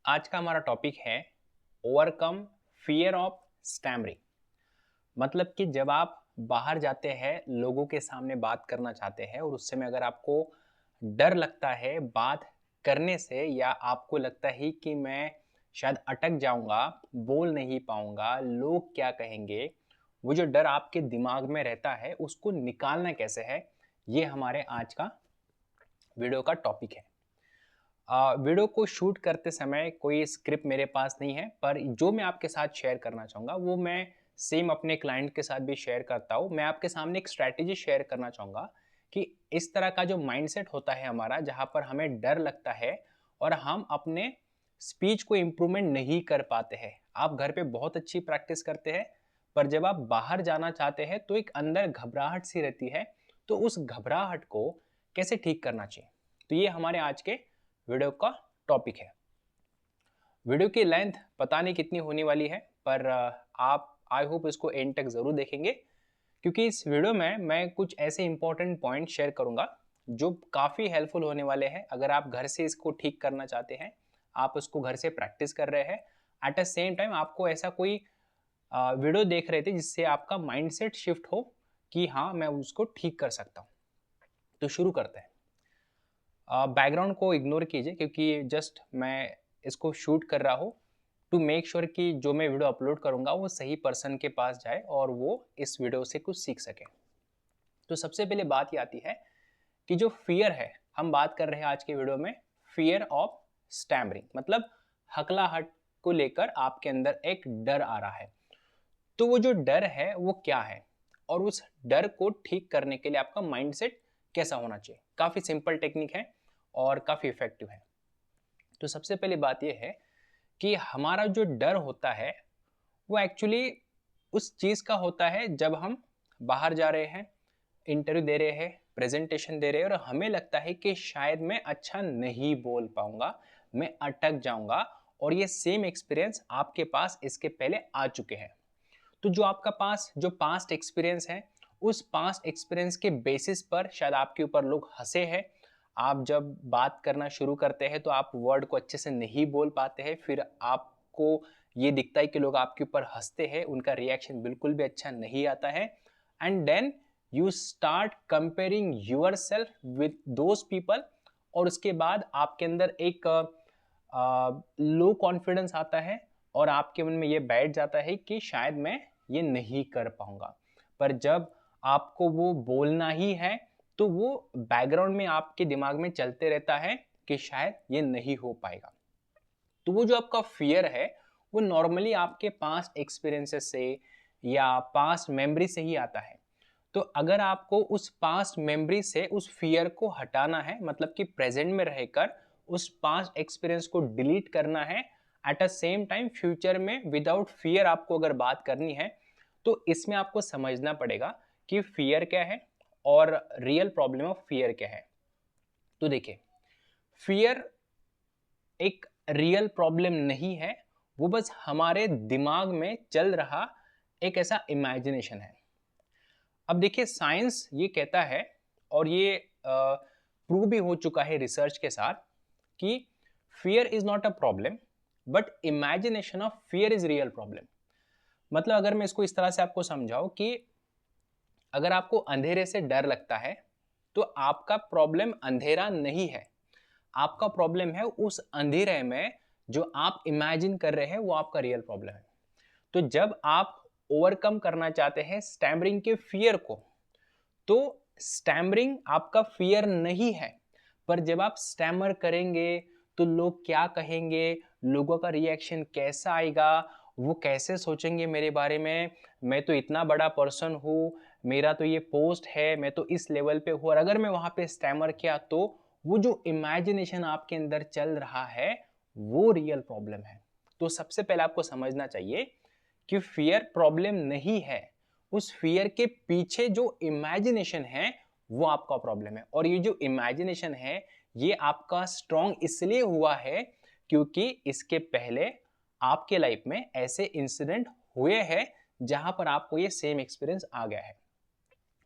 आज का हमारा टॉपिक है ओवरकम फियर ऑफ स्टैमरिंग। मतलब कि जब आप बाहर जाते हैं, लोगों के सामने बात करना चाहते हैं और उस समय अगर आपको डर लगता है बात करने से, या आपको लगता है कि मैं शायद अटक जाऊंगा, बोल नहीं पाऊंगा, लोग क्या कहेंगे, वो जो डर आपके दिमाग में रहता है उसको निकालना कैसे है, ये हमारे आज का वीडियो का टॉपिक है। वीडियो को शूट करते समय कोई स्क्रिप्ट मेरे पास नहीं है, पर जो मैं आपके साथ शेयर करना चाहूँगा वो मैं सेम अपने क्लाइंट के साथ भी शेयर करता हूँ। मैं आपके सामने एक स्ट्रैटेजी शेयर करना चाहूँगा कि इस तरह का जो माइंडसेट होता है हमारा, जहाँ पर हमें डर लगता है और हम अपने स्पीच को इम्प्रूवमेंट नहीं कर पाते हैं। आप घर पे बहुत अच्छी प्रैक्टिस करते हैं, पर जब आप बाहर जाना चाहते हैं तो एक अंदर घबराहट सी रहती है। तो उस घबराहट को कैसे ठीक करना चाहिए, तो ये हमारे आज के वीडियो का टॉपिक है। वीडियो की लेंथ पता नहीं कितनी होने वाली है, पर आप आई होप इसको एंड तक ज़रूर देखेंगे, क्योंकि इस वीडियो में मैं कुछ ऐसे इंपॉर्टेंट पॉइंट शेयर करूंगा जो काफ़ी हेल्पफुल होने वाले हैं। अगर आप घर से इसको ठीक करना चाहते हैं, आप उसको घर से प्रैक्टिस कर रहे हैं, एट द सेम टाइम आपको ऐसा कोई वीडियो देख रहे थे जिससे आपका माइंडसेट शिफ्ट हो कि हाँ, मैं उसको ठीक कर सकता हूँ। तो शुरू करते हैं। बैकग्राउंड को इग्नोर कीजिए, क्योंकि जस्ट मैं इसको शूट कर रहा हूँ टू मेक श्योर कि जो मैं वीडियो अपलोड करूँगा वो सही पर्सन के पास जाए और वो इस वीडियो से कुछ सीख सके। तो सबसे पहले बात ये आती है कि जो फियर है, हम बात कर रहे हैं आज के वीडियो में फियर ऑफ स्टैमरिंग, मतलब हकलाहट को लेकर आपके अंदर एक डर आ रहा है। तो वो जो डर है वो क्या है, और उस डर को ठीक करने के लिए आपका माइंडसेट कैसा होना चाहिए। काफ़ी सिंपल टेक्निक है और काफ़ी इफेक्टिव है। तो सबसे पहली बात यह है कि हमारा जो डर होता है वो एक्चुअली उस चीज़ का होता है जब हम बाहर जा रहे हैं, इंटरव्यू दे रहे हैं, प्रेजेंटेशन दे रहे हैं और हमें लगता है कि शायद मैं अच्छा नहीं बोल पाऊंगा, मैं अटक जाऊंगा। और ये सेम एक्सपीरियंस आपके पास इसके पहले आ चुके हैं। तो जो आपका पास जो पास्ट एक्सपीरियंस है, उस पास्ट एक्सपीरियंस के बेसिस पर शायद आपके ऊपर लोग हंसे हैं। आप जब बात करना शुरू करते हैं तो आप वर्ड को अच्छे से नहीं बोल पाते हैं, फिर आपको ये दिखता है कि लोग आपके ऊपर हंसते हैं, उनका रिएक्शन बिल्कुल भी अच्छा नहीं आता है। And then you start comparing yourself with those people, और उसके बाद आपके अंदर एक लो कॉन्फिडेंस आता है और आपके मन में ये बैठ जाता है कि शायद मैं ये नहीं कर पाऊंगा। पर जब आपको वो बोलना ही है तो वो बैकग्राउंड में आपके दिमाग में चलते रहता है कि शायद ये नहीं हो पाएगा। तो वो जो आपका फियर है वो नॉर्मली आपके पास्ट एक्सपीरियंसेस से या पास्ट मेमोरी से ही आता है। तो अगर आपको उस पास्ट मेमोरी से उस फियर को हटाना है, मतलब कि प्रेजेंट में रहकर उस पास्ट एक्सपीरियंस को डिलीट करना है, at a same time future में विदाउट फियर आपको अगर बात करनी है, तो इसमें आपको समझना पड़ेगा कि फियर क्या है और रियल प्रॉब्लम ऑफ फियर क्या है। तो देखिए, फियर एक रियल प्रॉब्लम नहीं है, वो बस हमारे दिमाग में चल रहा एक ऐसा इमेजिनेशन है। अब देखिए, साइंस ये कहता है और ये प्रूव भी हो चुका है रिसर्च के साथ कि fear is not a problem, but imagination of fear is real problem. मतलब अगर मैं इसको इस तरह से आपको समझाऊं कि अगर आपको अंधेरे से डर लगता है तो आपका प्रॉब्लम अंधेरा नहीं है, आपका प्रॉब्लम है उस अंधेरे में जो आप इमेजिन कर रहे हैं, वो आपका रियल प्रॉब्लम है। तो जब आप ओवरकम करना चाहते हैं स्टैमरिंग के फियर को, तो स्टैमरिंग आपका फियर नहीं है, पर जब आप स्टैमर करेंगे तो लोग क्या कहेंगे, लोगों का रिएक्शन कैसा आएगा, वो कैसे सोचेंगे मेरे बारे में, मैं तो इतना बड़ा पर्सन हूँ, मेरा तो ये पोस्ट है, मैं तो इस लेवल पे हूँ, और अगर मैं वहाँ पे स्टैमर किया तो वो जो इमेजिनेशन आपके अंदर चल रहा है वो रियल प्रॉब्लम है। तो सबसे पहले आपको समझना चाहिए कि फियर प्रॉब्लम नहीं है, उस फियर के पीछे जो इमेजिनेशन है वो आपका प्रॉब्लम है। और ये जो इमेजिनेशन है ये आपका स्ट्रॉन्ग इसलिए हुआ है क्योंकि इसके पहले आपके लाइफ में ऐसे इंसिडेंट हुए हैं जहां पर आपको ये सेम एक्सपीरियंस आ गया है।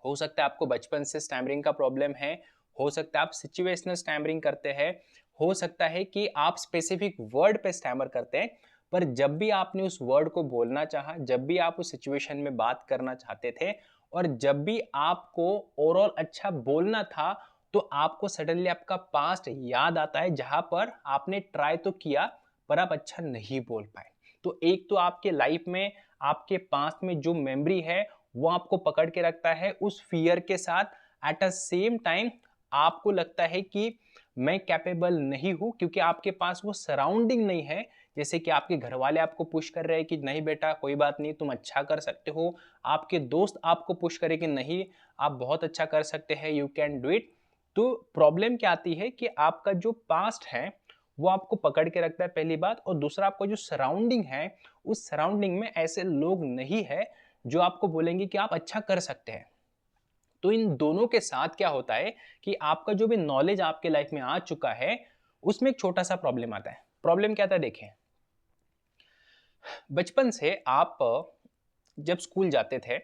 हो सकता है आपको बचपन से स्टैमरिंग का प्रॉब्लम है, हो सकता है आप सिचुएशनल स्टैमरिंग करते हैं, हो सकता है कि आप स्पेसिफिक वर्ड पे स्टैमर करते हैं, पर जब भी आपने उस वर्ड को बोलना चाहा, जब भी आप उस सिचुएशन में बात करना चाहते थे और जब भी आपको ओवरऑल अच्छा बोलना था, तो आपको सडनली आपका पास्ट याद आता है जहां पर आपने ट्राई तो किया पर आप अच्छा नहीं बोल पाए। तो एक तो आपके लाइफ में आपके पास्ट में जो मेमोरी है वो आपको पकड़ के रखता है उस फियर के साथ। एट अ सेम टाइम आपको लगता है कि मैं कैपेबल नहीं हूं, क्योंकि आपके पास वो सराउंडिंग नहीं है। जैसे कि आपके घर वाले आपको पुश कर रहे हैं कि नहीं बेटा कोई बात नहीं, तुम अच्छा कर सकते हो। आपके दोस्त आपको पुश करे कि नहीं आप बहुत अच्छा कर सकते हैं, यू कैन डू इट। तो प्रॉब्लम क्या आती है कि आपका जो पास्ट है वो आपको पकड़ के रखता है, पहली बात। और दूसरा, आपका जो सराउंडिंग है उस सराउंडिंग में ऐसे लोग नहीं है जो आपको बोलेंगे कि आप अच्छा कर सकते हैं। तो इन दोनों के साथ क्या होता है कि आपका जो भी नॉलेज आपके लाइफ में आ चुका है उसमें एक छोटा सा प्रॉब्लम आता है। प्रॉब्लम क्या था देखें, बचपन से आप जब स्कूल जाते थे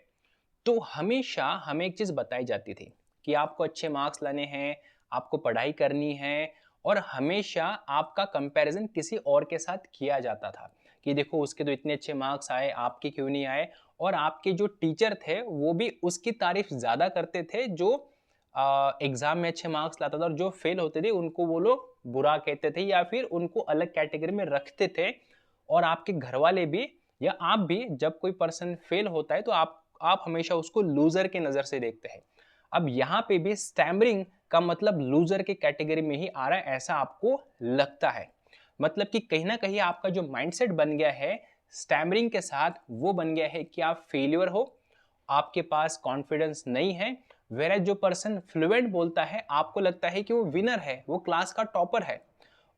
तो हमेशा हमें एक चीज बताई जाती थी कि आपको अच्छे मार्क्स लाने हैं, आपको पढ़ाई करनी है। और हमेशा आपका कंपैरिजन किसी और के साथ किया जाता था कि देखो उसके तो इतने अच्छे मार्क्स आए, आपके क्यों नहीं आए। और आपके जो टीचर थे वो भी उसकी तारीफ ज्यादा करते थे जो एग्जाम में अच्छे मार्क्स लाता था, और जो फेल होते थे उनको वो लोग बुरा कहते थे या फिर उनको अलग कैटेगरी में रखते थे। और आपके घर वाले भी या आप भी जब कोई पर्सन फेल होता है तो आप हमेशा उसको लूजर के नजर से देखते हैं। अब यहाँ पे भी स्टैमरिंग का मतलब लूजर के कैटेगरी में ही आ रहा है ऐसा आपको लगता है। मतलब कि कहीं ना कहीं आपका जो माइंडसेट बन गया है स्टैमरिंग के साथ वो बन गया है कि आप फेलियर हो, आपके पास कॉन्फिडेंस नहीं है। वेयर जो पर्सन फ्लुएंट बोलता है आपको लगता है कि वो विनर है, वो क्लास का टॉपर है।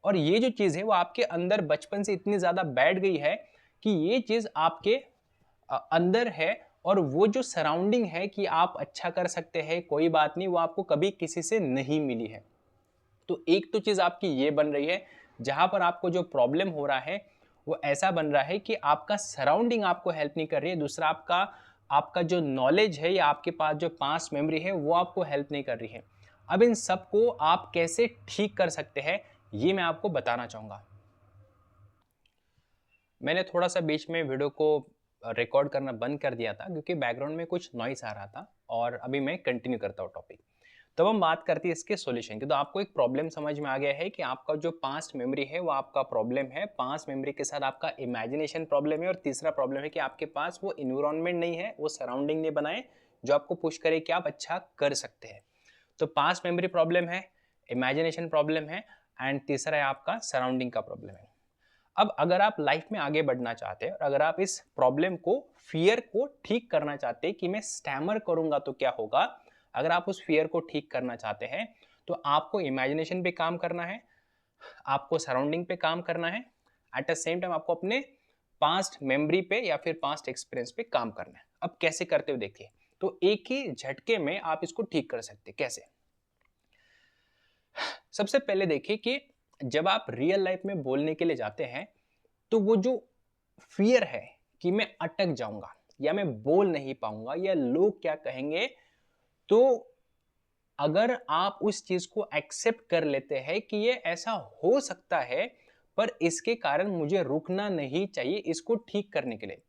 और ये जो चीज़ है वो आपके अंदर बचपन से इतनी ज़्यादा बैठ गई है कि ये चीज़ आपके अंदर है। और वो जो सराउंडिंग है कि आप अच्छा कर सकते हैं कोई बात नहीं, वो आपको कभी किसी से नहीं मिली है। तो एक तो चीज़ आपकी ये बन रही है जहाँ पर आपको जो प्रॉब्लम हो रहा है वो ऐसा बन रहा है कि आपका सराउंडिंग आपको हेल्प नहीं कर रही है। दूसरा, आपका आपका जो नॉलेज है या आपके पास जो पास्ट मेमोरी है वो आपको हेल्प नहीं कर रही है। अब इन सबको आप कैसे ठीक कर सकते हैं ये मैं आपको बताना चाहूँगा। मैंने थोड़ा सा बीच में वीडियो को रिकॉर्ड करना बंद कर दिया था क्योंकि बैकग्राउंड में कुछ नॉइस आ रहा था, और अभी मैं कंटिन्यू करता हूँ टॉपिक। तब हम बात करते हैं इसके सॉल्यूशन की। तो आपको एक प्रॉब्लम समझ में आ गया है कि आपका जो पास्ट मेमोरी है वो आपका प्रॉब्लम है। पास्ट मेमोरी के साथ आपका इमेजिनेशन प्रॉब्लम है, और तीसरा प्रॉब्लम है कि आपके पास वो इन्वायरमेंट नहीं है, वो सराउंडिंग नहीं बनाए जो आपको पुश करे कि आप अच्छा कर सकते हैं। तो पास्ट मेमोरी प्रॉब्लम है, इमेजिनेशन प्रॉब्लम है, एंड तीसरा है आपका सराउंडिंग का प्रॉब्लम है। अब अगर आप लाइफ में आगे बढ़ना चाहते हैं और अगर आप इस प्रॉब्लम को, फियर को ठीक करना चाहते हैं कि मैं स्टैमर करूंगा तो क्या होगा, अगर आप उस फियर को ठीक करना चाहते हैं तो आपको इमेजिनेशन पे काम करना है, आपको सराउंडिंग पे काम करना है, एट द सेम टाइम आपको अपने पास्ट मेमोरी पे या फिर पास्ट एक्सपीरियंस पे काम करना है। अब कैसे करते हो देखिए, तो एक ही झटके में आप इसको ठीक कर सकते हैं। कैसे? सबसे पहले देखिए कि जब आप रियल लाइफ में बोलने के लिए जाते हैं तो वो जो फियर है कि मैं अटक जाऊंगा या मैं बोल नहीं पाऊंगा या लोग क्या कहेंगे, तो अगर आप उस चीज को एक्सेप्ट कर लेते हैं कि ये ऐसा हो सकता है पर इसके कारण मुझे रुकना नहीं चाहिए इसको ठीक करने के लिए।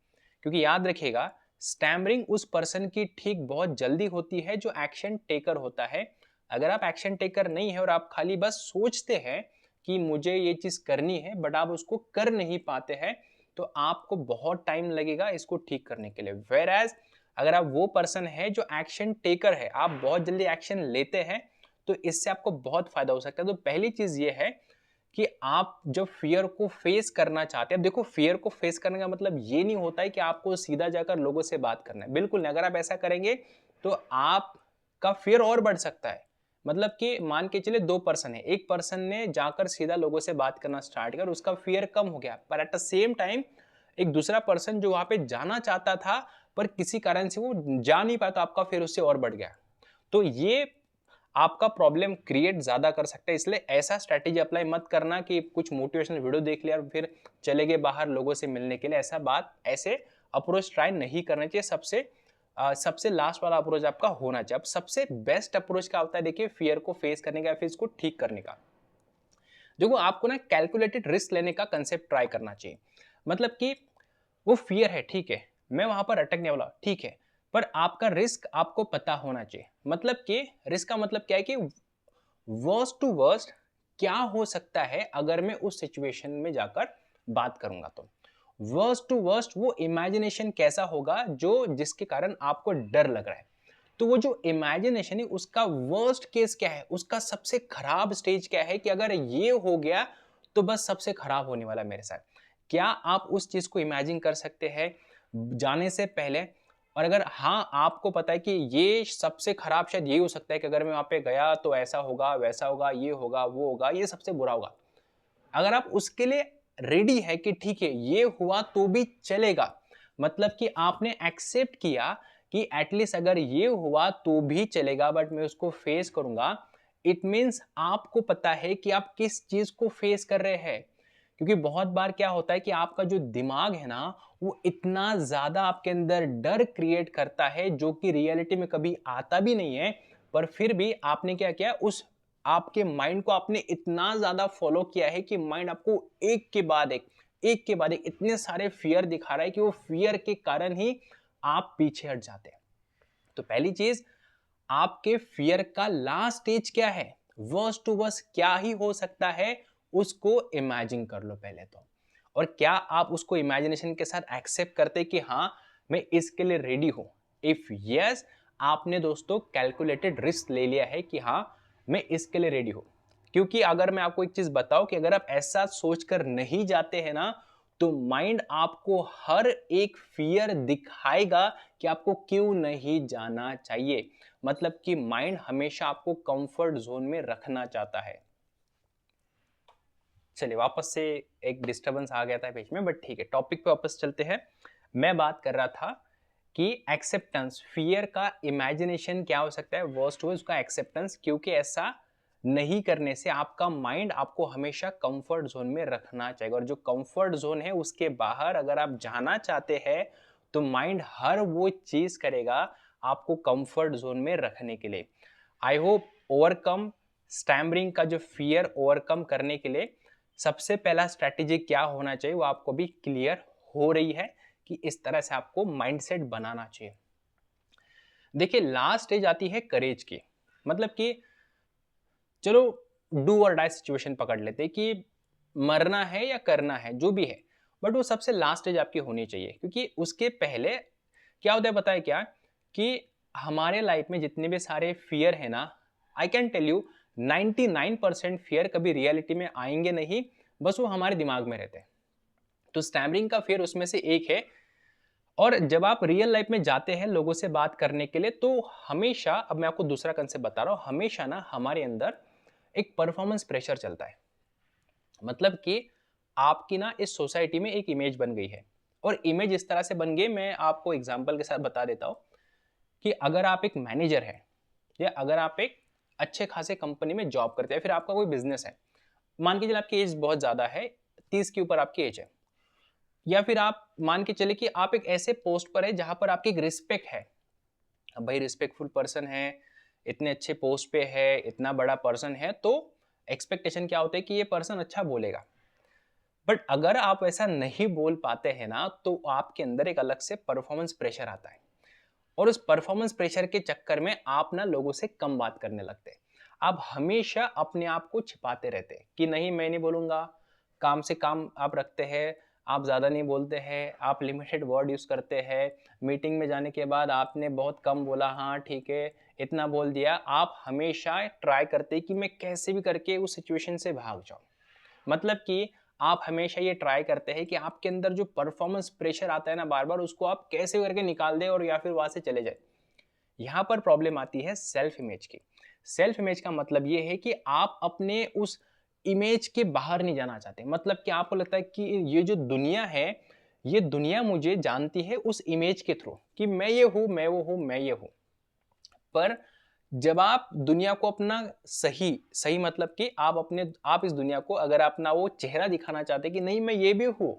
क्योंकि याद रखिएगा, स्टैमरिंग उस पर्सन की ठीक बहुत जल्दी होती है जो एक्शन टेकर होता है। अगर आप एक्शन टेकर नहीं है और आप खाली बस सोचते हैं कि मुझे ये चीज करनी है बट आप उसको कर नहीं पाते हैं, तो आपको बहुत टाइम लगेगा इसको ठीक करने के लिए। वेयर एज अगर आप वो पर्सन है जो एक्शन टेकर है, आप बहुत जल्दी एक्शन लेते हैं, तो इससे आपको बहुत फायदा हो सकता है। तो पहली चीज ये है कि आप जब फियर को फेस करना चाहते हैं, देखो फियर को फेस करने का मतलब ये नहीं होता है कि आपको सीधा जाकर लोगों से बात करना है, बिल्कुल नहीं। अगर आप ऐसा करेंगे तो आपका फियर और बढ़ सकता है। मतलब कि मान के चले दो पर्सन है, एक पर्सन ने जाकर सीधा लोगों से बात करना स्टार्ट किया और उसका फियर कम हो गया, पर एट द सेम टाइम एक दूसरा पर्सन जो वहां पे जाना चाहता था पर किसी कारण से वो जा नहीं पाया, तो आपका फियर उससे और बढ़ गया। तो ये आपका प्रॉब्लम क्रिएट ज्यादा कर सकता है। इसलिए ऐसा स्ट्रैटेजी अप्लाई मत करना कि कुछ मोटिवेशनल वीडियो देख लिया और फिर चले गए बाहर लोगों से मिलने के लिए। ऐसे अप्रोच ट्राई नहीं करना चाहिए। सबसे लास्ट वाला अप्रोच आपका होना चाहिए। अब सबसे बेस्ट अप्रोच क्या होता है देखिए फियर को फेस करने का या फिर इसको ठीक करने का। देखो आपको ना कैलकुलेटेड रिस्क लेने का कंसेप्ट ट्राई करना चाहिए। मतलब कि वो फियर है, ठीक है, मैं वहां पर अटकने वाला, ठीक है, पर आपका रिस्क आपको पता होना चाहिए। मतलब कि रिस्क का मतलब क्या है कि वर्स्ट टू वर्स्ट क्या हो सकता है अगर मैं उस सिचुएशन में जाकर बात करूंगा तो वर्स्ट टू वर्स्ट वो इमेजिनेशन कैसा होगा जो जिसके कारण आपको डर लग रहा है। तो वो जो इमेजिनेशन है उसका वर्स्ट केस क्या है, उसका सबसे खराब स्टेज क्या है कि अगर ये हो गया तो बस सबसे खराब होने वाला है मेरे साथ। क्या आप उस चीज को इमेजिन कर सकते हैं जाने से पहले? और अगर हाँ आपको पता है कि ये सबसे खराब शायद यही हो सकता है कि अगर मैं वहां पे गया तो ऐसा होगा, वैसा होगा, ये होगा, वो होगा, ये सबसे बुरा होगा, अगर आप उसके लिए रेडी है कि ठीक है ये हुआ तो भी चलेगा, मतलब कि आपने एक्सेप्ट किया कि एटलीस्ट अगर ये हुआ तो भी चलेगा बट मैं उसको फेस करूंगा, इट मीन्स आपको पता है कि आप किस चीज को फेस कर रहे हैं। क्योंकि बहुत बार क्या होता है कि आपका जो दिमाग है ना वो इतना ज्यादा आपके अंदर डर क्रिएट करता है जो कि रियलिटी में कभी आता भी नहीं है, पर फिर भी आपने क्या किया, उस आपके माइंड को आपने इतना ज्यादा फॉलो किया है कि माइंड आपको एक के बाद एक इतने सारे फियर दिखा रहा है कि वो फियर के कारण ही आप पीछे हट जाते हैं। तो पहली चीज, आपके फियर का लास्ट स्टेज क्या है, वर्स्ट टू वर्स्ट क्या ही हो सकता है, उसको इमेजिन कर लो पहले तो। और क्या आप उसको इमेजिनेशन के साथ एक्सेप्ट करते कि हाँ मैं इसके लिए रेडी हूं? इफ यस, आपने दोस्तों कैलकुलेटेड रिस्क ले लिया है कि हाँ मैं इसके लिए रेडी हूं। क्योंकि अगर मैं आपको एक चीज बताऊं कि अगर आप ऐसा सोचकर नहीं जाते हैं ना तो माइंड आपको हर एक फियर दिखाएगा कि आपको क्यों नहीं जाना चाहिए। मतलब कि माइंड हमेशा आपको कंफर्ट जोन में रखना चाहता है। चलिए वापस से एक डिस्टरबेंस आ गया था बीच में, बट ठीक है, टॉपिक पे वापस चलते हैं। मैं बात कर रहा था कि एक्सेप्टेंस, फियर का इमेजिनेशन क्या हो सकता है, वर्स्ट हो उसका एक्सेप्टेंस, क्योंकि ऐसा नहीं करने से आपका माइंड आपको हमेशा कंफर्ट जोन में रखना चाहिए। और जो कंफर्ट जोन है उसके बाहर अगर आप जाना चाहते हैं तो माइंड हर वो चीज करेगा आपको कंफर्ट जोन में रखने के लिए। आई होप ओवरकम स्टैमरिंग का जो फियर ओवरकम करने के लिए सबसे पहला स्ट्रैटेजी क्या होना चाहिए वो आपको भी क्लियर हो रही है कि इस तरह से आपको माइंडसेट बनाना चाहिए। देखिए लास्ट स्टेज आती है करेज की। मतलब कि चलो डू और डाई सिचुएशन पकड़ लेते हैं कि मरना है या करना है जो भी है, बट वो सबसे लास्ट स्टेज आपकी होनी चाहिए। क्योंकि उसके पहले क्या होता है पता है क्या, कि हमारे लाइफ में जितने भी सारे फियर है ना, I can tell you 99% fear कभी रियलिटी में आएंगे नहीं, बस वो हमारे दिमाग में रहते हैं। तो स्टैमरिंग का फियर उसमें से एक है। और जब आप रियल लाइफ में जाते हैं लोगों से बात करने के लिए तो हमेशा, अब मैं आपको दूसरा कंसेप्ट बता रहा हूं, हमेशा ना हमारे अंदर एक परफॉर्मेंस प्रेशर चलता है। मतलब कि आपकी ना इस सोसाइटी में एक इमेज बन गई है। और इमेज इस तरह से बन गई, मैं आपको एग्जांपल के साथ बता देता हूं कि अगर आप एक मैनेजर हैं या अगर आप एक अच्छे खासे कंपनी में जॉब करते हैं, फिर आपका कोई बिजनेस है, मान के चलिए आपकी एज बहुत ज़्यादा है, 30 के ऊपर आपकी एज है, या फिर आप मान के चले कि आप एक ऐसे पोस्ट पर है जहां पर आपकी एक रिस्पेक्ट है। अब भाई रिस्पेक्टफुल पर्सन है, इतने अच्छे पोस्ट पे है, इतना बड़ा पर्सन है, तो एक्सपेक्टेशन क्या होता है कि ये पर्सन अच्छा बोलेगा। बट अगर आप ऐसा नहीं बोल पाते हैं ना तो आपके अंदर एक अलग से परफॉर्मेंस प्रेशर आता है। और उस परफॉर्मेंस प्रेशर के चक्कर में आप ना लोगों से कम बात करने लगते हैं। आप हमेशा अपने आप को छिपाते रहते हैं कि नहीं मैं नहीं बोलूंगा, काम से काम आप रखते हैं, आप ज़्यादा नहीं बोलते हैं, आप लिमिटेड वर्ड यूज़ करते हैं, मीटिंग में जाने के बाद आपने बहुत कम बोला, हाँ ठीक है इतना बोल दिया। आप हमेशा ट्राई करते हैं कि मैं कैसे भी करके उस सिचुएशन से भाग जाऊं। मतलब कि आप हमेशा ये ट्राई करते हैं कि आपके अंदर जो परफॉर्मेंस प्रेशर आता है ना बार बार, उसको आप कैसे करके निकाल दें और या फिर वहां से चले जाए। यहाँ पर प्रॉब्लम आती है सेल्फ इमेज की। सेल्फ इमेज का मतलब ये है कि आप अपने उस इमेज के बाहर नहीं जाना चाहते। मतलब कि आपको लगता है कि ये जो दुनिया है, ये दुनिया मुझे जानती है उस इमेज के थ्रू कि मैं ये हूं, मैं वो हूं, मैं ये हूं। पर जब आप दुनिया को अपना सही सही मतलब कि आप इस दुनिया को अगर अपना वो चेहरा दिखाना चाहते कि नहीं मैं ये भी हूं,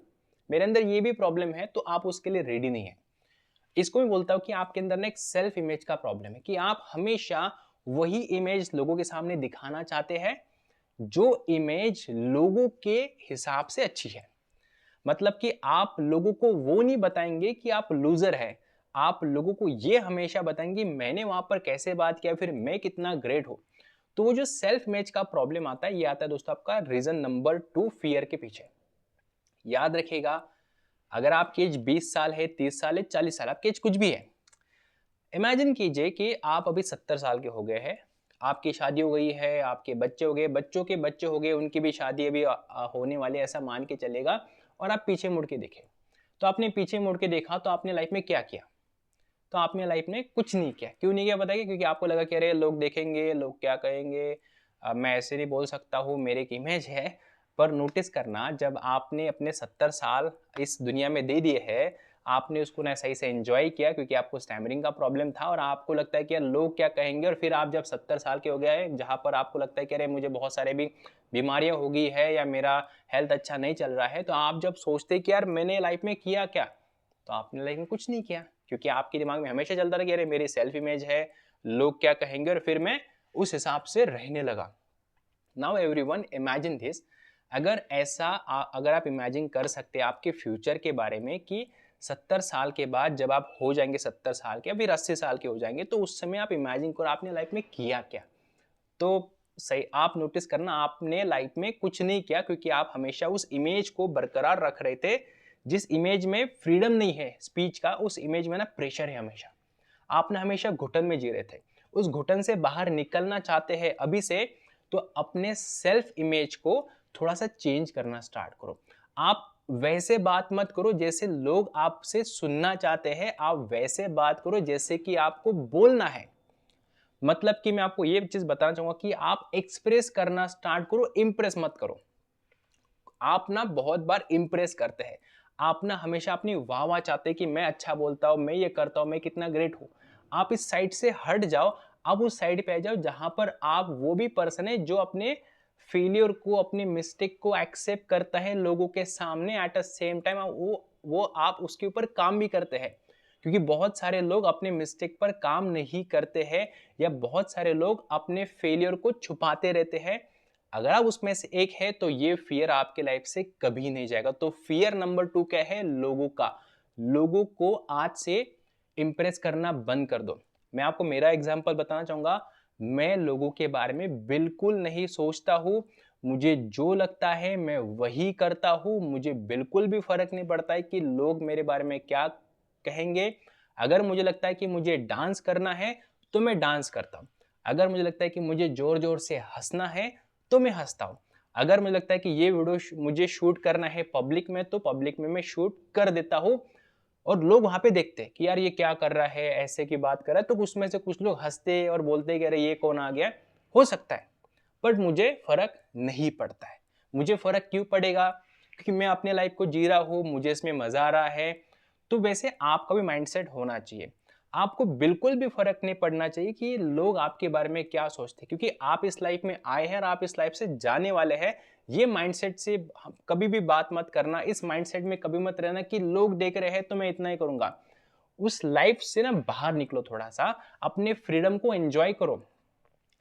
मेरे अंदर ये भी प्रॉब्लम है, तो आप उसके लिए रेडी नहीं है। इसको मैं बोलता हूं कि आपके अंदर ना एक सेल्फ इमेज का प्रॉब्लम है कि आप हमेशा वही इमेज लोगों के सामने दिखाना चाहते हैं जो इमेज लोगों के हिसाब से अच्छी है। मतलब कि आप लोगों को वो नहीं बताएंगे कि आप लूजर हैं, आप लोगों को ये हमेशा बताएंगे मैंने वहां पर कैसे बात किया, फिर मैं कितना ग्रेट हूं। तो वो जो सेल्फ इमेज का प्रॉब्लम आता है, ये आता है दोस्तों आपका रीजन नंबर 2 फियर के पीछे। याद रखिएगा, अगर आपकी एज 20 साल है, 30 साल है, 40 साल, आपकी एज कुछ भी है, इमेजिन कीजिए कि आप अभी 70 साल के हो गए हैं, आपकी शादी हो गई है, आपके बच्चे हो गए, बच्चों के बच्चे हो गए, उनकी भी शादी अभी होने वाली है, ऐसा मान के चलेगा। और आप पीछे मुड़ के देखें, तो आपने पीछे मुड़ के देखा तो आपने लाइफ में क्या किया? तो आपने लाइफ में कुछ नहीं किया। क्यों नहीं किया बताइए? क्योंकि आपको लगा कि अरे लोग देखेंगे, लोग क्या कहेंगे, मैं ऐसे नहीं बोल सकता हूँ, मेरी एक इमेज है। पर नोटिस करना, जब आपने अपने 70 साल इस दुनिया में दे दिए हैं, आपने उसको ना सही से एंजॉय किया क्योंकि आपको स्टैमरिंग का प्रॉब्लम था और आपको लगता है कि यार लोग क्या कहेंगे, और फिर आप जब 70 साल के हो गए हैं, जहाँ पर आपको लगता है कि अरे मुझे बहुत सारे भी बीमारियां हो गई है या मेरा हेल्थ अच्छा नहीं चल रहा है, तो आप जब सोचते कि यार मैंने लाइफ में किया क्या, तो आपने लाइफ में कुछ नहीं किया। क्योंकि आपके दिमाग में हमेशा चलता रहा कि अरे मेरी सेल्फ इमेज है, लोग क्या कहेंगे, और फिर मैं उस हिसाब से रहने लगा। नाउ एवरीवन इमेजिन दिस, अगर आप इमेजिन कर सकते हैं आपके फ्यूचर के बारे में कि 70 साल के बाद जब आप हो जाएंगे 70 साल के, फिर 80 साल के हो जाएंगे, तो उस समय आप इमेजिन करो आपने लाइफ में किया क्या। तो सही आप नोटिस करना, आपने लाइफ में कुछ नहीं किया क्योंकि आप हमेशा उस इमेज को बरकरार रख रहे थे। जिस इमेज में फ्रीडम नहीं है स्पीच का, उस इमेज में ना प्रेशर है हमेशा। आप ना हमेशा घुटन में जी रहे थे। उस घुटन से बाहर निकलना चाहते हैं अभी से, तो अपने सेल्फ इमेज को थोड़ा सा चेंज करना स्टार्ट करो। आप वैसे बात मत करो जैसे लोग आपसे सुनना चाहते हैं, आप वैसे बात करो जैसे कि आपको बोलना है। मतलब कि मैं आपको ये चीज बताना चाहूंगा कि आप एक्सप्रेस करना स्टार्ट करो, इंप्रेस मत करो। आप ना बहुत बार इंप्रेस करते हैं, आप ना हमेशा अपनी वाह वाह चाहते हैं कि मैं अच्छा बोलता हूं, मैं ये करता हूं, मैं कितना ग्रेट हूं। आप इस साइड से हट जाओ, आप उस साइड पे आ जाओ जहां पर आप वो भी पर्सन है जो अपने फेलियर को, अपने मिस्टेक को एक्सेप्ट करता है लोगों के सामने, एट द सेम टाइम वो आप उसके ऊपर काम भी करते हैं। क्योंकि बहुत सारे लोग अपने मिस्टेक पर काम नहीं करते हैं, या बहुत सारे लोग अपने फेलियर को छुपाते रहते हैं। अगर आप उसमें से एक है तो ये फियर आपके लाइफ से कभी नहीं जाएगा। तो फियर नंबर 2 क्या है? लोगों का। लोगों को आज से इंप्रेस करना बंद कर दो। मैं आपको मेरा एग्जांपल बताना चाहूंगा। मैं लोगों के बारे में बिल्कुल नहीं सोचता हूँ। मुझे जो लगता है मैं वही करता हूँ। मुझे बिल्कुल भी फर्क नहीं पड़ता है कि लोग मेरे बारे में क्या कहेंगे। अगर मुझे लगता है कि मुझे डांस करना है तो मैं डांस करता हूँ। अगर मुझे लगता है कि मुझे जोर जोर से हंसना है तो मैं हंसता हूँ। अगर मुझे लगता है कि ये वीडियो मुझे शूट करना है पब्लिक में, तो पब्लिक में मैं शूट कर देता हूँ। और लोग वहां पे देखते हैं कि यार ये क्या कर रहा है, ऐसे की बात कर रहा है, तो उसमें से कुछ लोग हंसते और बोलते हैं कि अरे ये कौन आ गया। हो सकता है, बट मुझे फर्क नहीं पड़ता है। मुझे फर्क क्यों पड़ेगा? क्योंकि मैं अपने लाइफ को जी रहा हूँ, मुझे इसमें मजा आ रहा है। तो वैसे आपका भी माइंडसेट होना चाहिए। आपको बिल्कुल भी फर्क नहीं पड़ना चाहिए कि लोग आपके बारे में क्या सोचते हैं, क्योंकि आप इस लाइफ में आए हैं और आप इस लाइफ से जाने वाले हैं। ये माइंडसेट से कभी भी बात मत करना। इस माइंडसेट में कभी मत रहना कि लोग देख रहे हैं तो मैं इतना ही करूंगा। उस लाइफ से ना बाहर निकलो, थोड़ा सा अपने फ्रीडम को एंजॉय करो।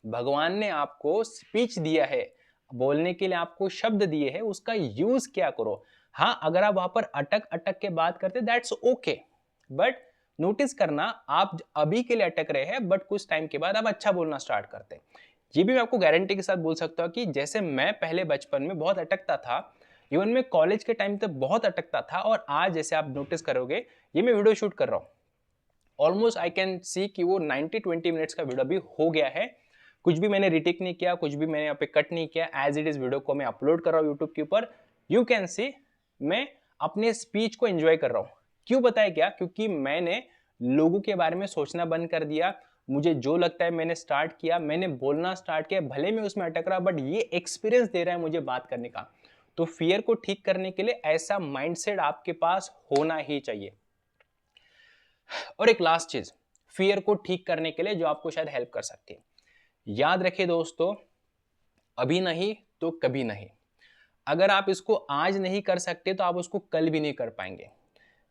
भगवान ने आपको स्पीच दिया है, बोलने के लिए आपको शब्द दिए हैं, उसका यूज क्या करो। हाँ, अगर आप वहां पर अटक अटक के बात करते दैट्स ओके, बट नोटिस करना, आप अभी के लिए अटक रहे हैं बट कुछ टाइम के बाद आप अच्छा बोलना स्टार्ट करते हैं। ये भी मैं आपको गारंटी के साथ बोल सकता हूँ कि जैसे मैं पहले बचपन में बहुत अटकता था, इवन मैं कॉलेज के टाइम तक बहुत अटकता था, और आज जैसे आप नोटिस करोगे ये मैं वीडियो शूट कर रहा हूँ, ऑलमोस्ट आई कैन सी कि वो 90-20 मिनट्स का वीडियो भी हो गया है। कुछ भी मैंने रिटेक नहीं किया, कुछ भी मैंने यहाँ पे कट नहीं किया, एज इट इज वीडियो को मैं अपलोड कर रहा हूँ यूट्यूब के ऊपर। यू कैन सी मैं अपने स्पीच को एंजॉय कर रहा हूँ। क्यों बताया क्या? क्योंकि मैंने लोगों के बारे में सोचना बंद कर दिया। मुझे जो लगता है मैंने स्टार्ट किया, मैंने बोलना स्टार्ट किया, भले मैं उसमें अटक रहा, बट ये एक्सपीरियंस दे रहा है मुझे बात करने का। तो फियर को ठीक करने के लिए ऐसा माइंडसेट आपके पास होना ही चाहिए। और एक लास्ट चीज, फियर को ठीक करने के लिए जो आपको शायद हेल्प कर सकती है, याद रखिए दोस्तों, अभी नहीं तो कभी नहीं। अगर आप इसको आज नहीं कर सकते तो आप उसको कल भी नहीं कर पाएंगे।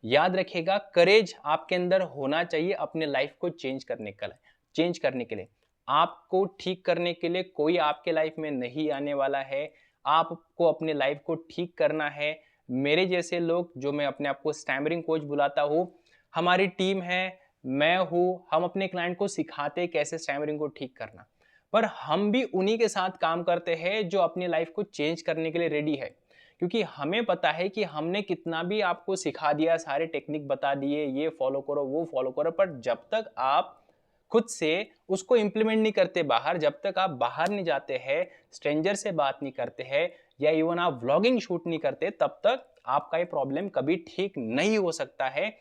याद रखिएगा, करेज आपके अंदर होना चाहिए अपने लाइफ को चेंज करने के लिए। आपको ठीक करने के लिए कोई आपके लाइफ में नहीं आने वाला है। आपको अपने लाइफ को ठीक करना है। मेरे जैसे लोग, जो मैं अपने आप को स्टैमरिंग कोच बुलाता हूँ, हमारी टीम है, मैं हूँ, हम अपने क्लाइंट को सिखाते हैं कैसे स्टैमरिंग को ठीक करना। पर हम भी उन्हीं के साथ काम करते हैं जो अपनी लाइफ को चेंज करने के लिए रेडी है। क्योंकि हमें पता है कि हमने कितना भी आपको सिखा दिया, सारे टेक्निक बता दिए, ये फॉलो करो, वो फॉलो करो, पर जब तक आप खुद से उसको इम्प्लीमेंट नहीं करते बाहर, जब तक आप बाहर नहीं जाते हैं, स्ट्रेंजर से बात नहीं करते हैं, या इवन आप व्लॉगिंग शूट नहीं करते, तब तक आपका ये प्रॉब्लम कभी ठीक नहीं हो सकता है।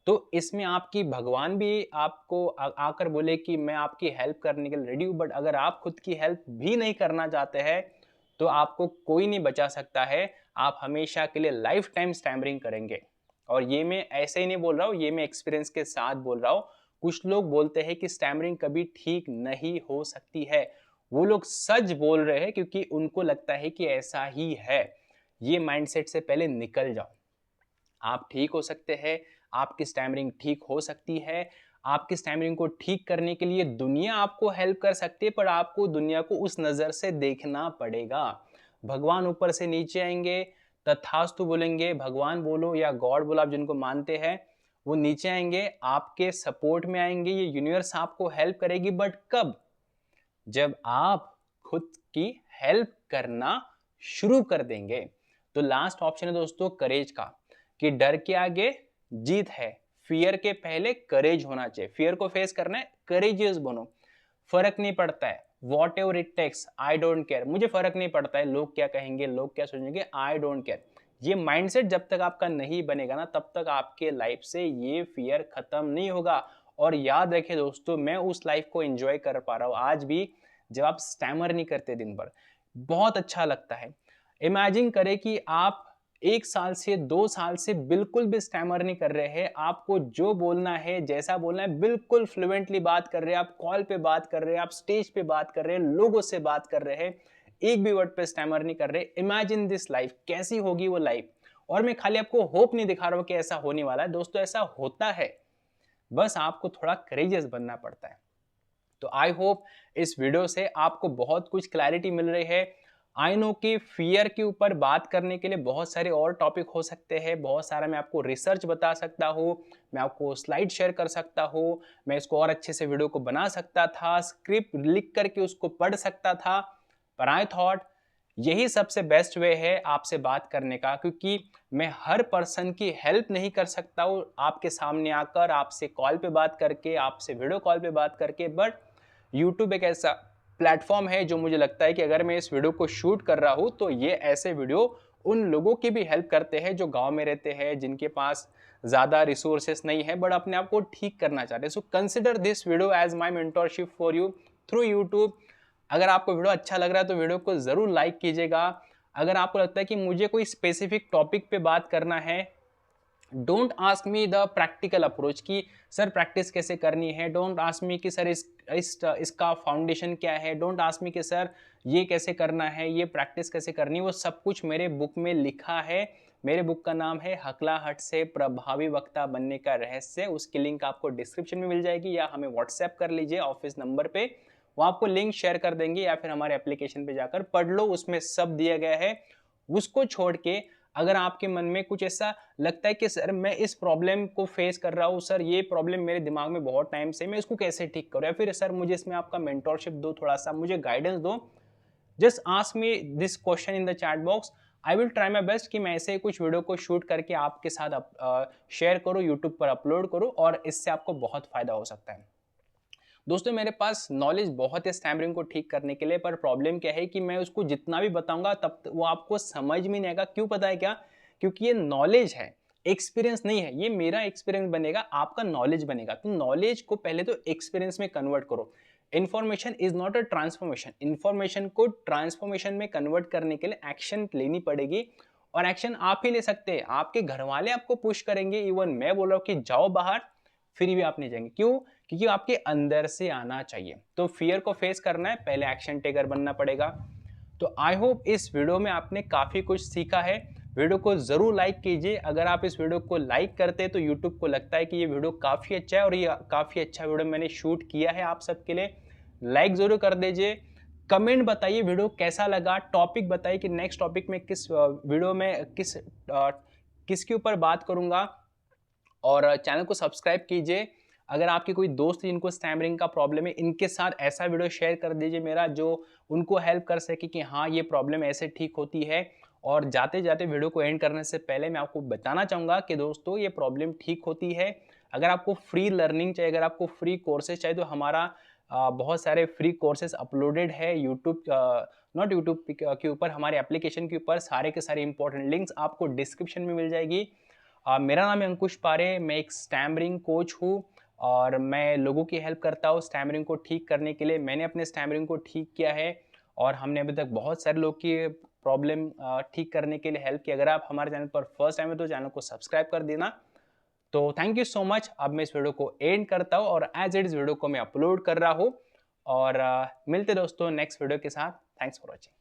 तो इसमें आपकी भगवान भी आपको आकर बोले कि मैं आपकी हेल्प करने के लिए रेडी हूँ, बट अगर आप खुद की हेल्प भी नहीं करना चाहते हैं तो आपको कोई नहीं बचा सकता है। आप हमेशा के लिए लाइफ टाइम स्टैमरिंग करेंगे। और ये मैं ऐसे ही नहीं बोल रहा हूँ, ये मैं एक्सपीरियंस के साथ बोल रहा हूँ। कुछ लोग बोलते हैं कि स्टैमरिंग कभी ठीक नहीं हो सकती है। वो लोग सच बोल रहे हैं क्योंकि उनको लगता है कि ऐसा ही है। ये माइंडसेट से पहले निकल जाओ। आप ठीक हो सकते हैं, आपकी स्टैमरिंग ठीक हो सकती है। आपकी स्टैमरिंग को ठीक करने के लिए दुनिया आपको हेल्प कर सकती है, पर आपको दुनिया को उस नज़र से देखना पड़ेगा। भगवान ऊपर से नीचे आएंगे, तथास्तु बोलेंगे, भगवान बोलो या गॉड बोलो, आप जिनको मानते हैं, वो नीचे आएंगे, आपके सपोर्ट में आएंगे, ये यूनिवर्स आपको हेल्प करेगी। बट कब? जब आप खुद की हेल्प करना शुरू कर देंगे। तो लास्ट ऑप्शन है दोस्तों करेज का, कि डर के आगे जीत है। फियर के पहले करेज होना चाहिए। फियर को फेस करना है, करेजियस बनो। फर्क नहीं पड़ता है, whatever it takes, I don't care, मुझे फर्क नहीं पड़ता है लोग क्या कहेंगे, लोग क्या सोचेंगे, आई डोंट केयर। ये माइंडसेट जब तक आपका नहीं बनेगा ना, तब तक आपके लाइफ से ये फियर खत्म नहीं होगा। और याद रखिए दोस्तों, मैं उस लाइफ को एंजॉय कर पा रहा हूँ आज भी जब आप स्टैमर नहीं करते दिन भर। बहुत अच्छा लगता है। इमेजिन करें कि आप 1 साल से 2 साल से बिल्कुल भी स्टैमर नहीं कर रहे हैं। आपको जो बोलना है, जैसा बोलना है, बिल्कुल फ्लुएंटली बात कर रहे हैं। आप कॉल पे बात कर रहे हैं, आप स्टेज पे बात कर रहे हैं, लोगों से बात कर रहे हैं, एक भी वर्ड पे स्टैमर नहीं कर रहे। इमेजिन दिस लाइफ, कैसी होगी वो लाइफ। और मैं खाली आपको होप नहीं दिखा रहा हूं कि ऐसा होने वाला है दोस्तों, ऐसा होता है। बस आपको थोड़ा करेजियस बनना पड़ता है। तो आई होप इस वीडियो से आपको बहुत कुछ क्लैरिटी मिल रही है। आई नो कि फियर के ऊपर बात करने के लिए बहुत सारे और टॉपिक हो सकते हैं, बहुत सारा मैं आपको रिसर्च बता सकता हूँ, मैं आपको स्लाइड शेयर कर सकता हूँ, मैं इसको और अच्छे से वीडियो को बना सकता था, स्क्रिप्ट लिख करके उसको पढ़ सकता था। पर आई थॉट यही सबसे बेस्ट वे है आपसे बात करने का, क्योंकि मैं हर पर्सन की हेल्प नहीं कर सकता हूँ आपके सामने आकर, आपसे कॉल पे बात करके, आपसे वीडियो कॉल पे बात करके। बट यूट्यूब एक ऐसा प्लेटफॉर्म है जो मुझे लगता है कि अगर मैं इस वीडियो को शूट कर रहा हूँ तो ये ऐसे वीडियो उन लोगों की भी हेल्प करते हैं जो गांव में रहते हैं, जिनके पास ज़्यादा रिसोर्सेस नहीं है बट अपने आप को ठीक करना चाहते हैं। So consider this video as my mentorship for you through YouTube. अगर आपको वीडियो अच्छा लग रहा है तो वीडियो को ज़रूर लाइक कीजिएगा। अगर आपको लगता है कि मुझे कोई स्पेसिफिक टॉपिक पे बात करना है, don't ask me the practical approach कि सर प्रैक्टिस कैसे करनी है, डोंट आस्क मी कि सर इसका फाउंडेशन क्या है, डोंट आस्क मी कि सर ये कैसे करना है, ये प्रैक्टिस कैसे करनी है। वो सब कुछ मेरे बुक में लिखा है। मेरे बुक का नाम है हकलाहट से प्रभावी वक्ता बनने का रहस्य। उसकी लिंक आपको डिस्क्रिप्शन में मिल जाएगी, या हमें व्हाट्सएप कर लीजिए ऑफिस नंबर पे, वो आपको लिंक शेयर कर देंगे, या फिर हमारे एप्लीकेशन पे जाकर पढ़ लो, उसमें सब दिया गया है। उसको छोड़ के अगर आपके मन में कुछ ऐसा लगता है कि सर मैं इस प्रॉब्लम को फेस कर रहा हूँ, सर ये प्रॉब्लम मेरे दिमाग में बहुत टाइम से, मैं इसको कैसे ठीक करूँ, या फिर सर मुझे इसमें आपका मेंटोरशिप दो, थोड़ा सा मुझे गाइडेंस दो, just ask me this question in the chat box. I will try my best कि मैं ऐसे कुछ वीडियो को शूट करके आपके साथ शेयर करूँ, यूट्यूब पर अपलोड करूँ, और इससे आपको बहुत फायदा हो सकता है। दोस्तों मेरे पास नॉलेज बहुत है स्टैमरिंग को ठीक करने के लिए, पर प्रॉब्लम क्या है कि मैं उसको जितना भी बताऊंगा तब वो आपको समझ में नहीं आएगा। क्यों पता है क्या? क्योंकि ये नॉलेज है, एक्सपीरियंस नहीं है। ये मेरा एक्सपीरियंस बनेगा, आपका नॉलेज बनेगा। तो नॉलेज को पहले तो एक्सपीरियंस में कन्वर्ट करो। Information is not a transformation. Information को ट्रांसफॉर्मेशन में कन्वर्ट करने के लिए एक्शन लेनी पड़ेगी, और एक्शन आप ही ले सकते हैं। आपके घर वाले आपको पुश करेंगे, इवन मैं बोल रहा हूँ कि जाओ बाहर, फिर भी आप नहीं जाएंगे। क्यों? क्योंकि आपके अंदर से आना चाहिए। तो फियर को फेस करना है, पहले एक्शन टेकर बनना पड़ेगा। तो आई होप इस वीडियो में आपने काफ़ी कुछ सीखा है। वीडियो को ज़रूर लाइक कीजिए। अगर आप इस वीडियो को लाइक करते हैं तो यूट्यूब को लगता है कि ये वीडियो काफ़ी अच्छा है, और ये काफ़ी अच्छा वीडियो मैंने शूट किया है आप सबके लिए। लाइक ज़रूर कर दीजिए, कमेंट बताइए वीडियो कैसा लगा, टॉपिक बताइए कि नेक्स्ट टॉपिक में किस वीडियो में किसके ऊपर बात करूँगा, और चैनल को सब्सक्राइब कीजिए। अगर आपके कोई दोस्त जिनको स्टैमरिंग का प्रॉब्लम है, इनके साथ ऐसा वीडियो शेयर कर दीजिए मेरा, जो उनको हेल्प कर सके कि हाँ, ये प्रॉब्लम ऐसे ठीक होती है। और जाते-जाते वीडियो को एंड करने से पहले मैं आपको बताना चाहूँगा कि दोस्तों, ये प्रॉब्लम ठीक होती है। अगर आपको फ्री लर्निंग चाहिए, अगर आपको फ्री कोर्सेज़ चाहिए, तो हमारा बहुत सारे फ्री कोर्सेज़ अपलोडेड है यूट्यूब, नॉट यूट्यूब के ऊपर, हमारे एप्लीकेशन के ऊपर सारे के सारे इंपॉर्टेंट लिंक्स आपको डिस्क्रिप्शन में मिल जाएगी। मेरा नाम है अंकुश पारे, मैं एक स्टैमरिंग कोच हूँ और मैं लोगों की हेल्प करता हूँ स्टैमरिंग को ठीक करने के लिए। मैंने अपने स्टैमरिंग को ठीक किया है और हमने अभी तक बहुत सारे लोग की प्रॉब्लम ठीक करने के लिए हेल्प की। अगर आप हमारे चैनल पर फर्स्ट टाइम है तो चैनल को सब्सक्राइब कर देना। तो थैंक यू सो मच। अब मैं इस वीडियो को एंड करता हूँ और एज इट इस वीडियो को मैं अपलोड कर रहा हूँ, और मिलते दोस्तों नेक्स्ट वीडियो के साथ। Thanks for watching.